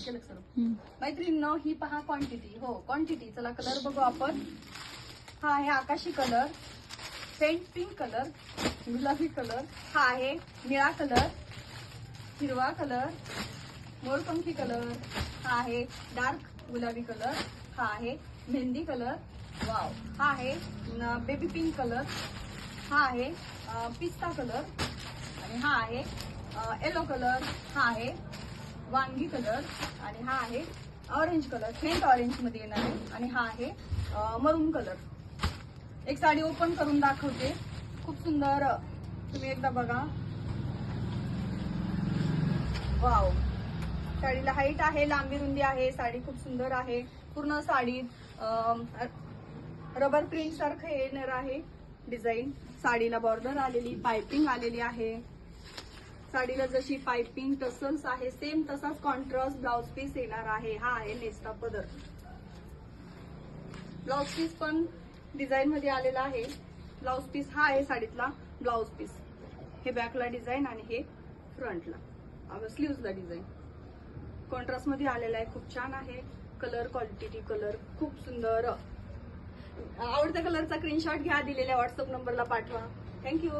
केलं सर मैत्रिणींनो, ही पहा क्वांटिटी. हो क्वांटिटी. चला कलर बघू आपण. हा आहे आकाशी कलर, पेंट पिंक कलर, गुलाबी कलर, हा आहे निळा कलर, हिरवा कलर, मोरपंखी कलर, हा आहे डार्क गुलाबी कलर, हा आहे मेहंदी कलर, वाव, हा आहे बेबी पिंक कलर, हा आहे पिस्ता कलर, आणि हा आहे येलो कलर, हा आहे वांगी कलर, आणि हा आहे ऑरेंज कलर, फेंट ऑरेंज मध्ये येणार आहे, आणि हा आहे मरून कलर. एक साडी ओपन करून दाखवते, खूप सुंदर. तुम्ही एकदा बघा. वाव, साडीला हाईट आहे, लांबी रुंदी आहे, साडी खूप सुंदर आहे. पूर्ण साडी रबर प्रिंट सारखं येणार आहे डिझाईन. साडीला बॉर्डर आलेली, पाइपिंग आलेली आहे. साडीला जशी पाइपिंग टसल्स आहे सेम तसाच कॉन्ट्रास्ट ब्लाउज पीस येणार आहे. हा आहे नेस्ता पदर. ब्लाउज पीस पण डिझाईन मध्ये आलेला आहे. ब्लाउज पीस हा आहे साडीतला ब्लाउज पीस. हे बॅकला डिझाईन आणि हे फ्रंटला स्लीव्हजला डिझाईन. कॉन्ट्रास्ट मध्ये आलेला आहे, खूप छान आहे. कलर क्वालिटी, कलर खूप सुंदर. आवडत्या कलरचा स्क्रीनशॉट घ्या, दिलेल्या व्हॉट्सअप नंबरला पाठवा. थँक्यू.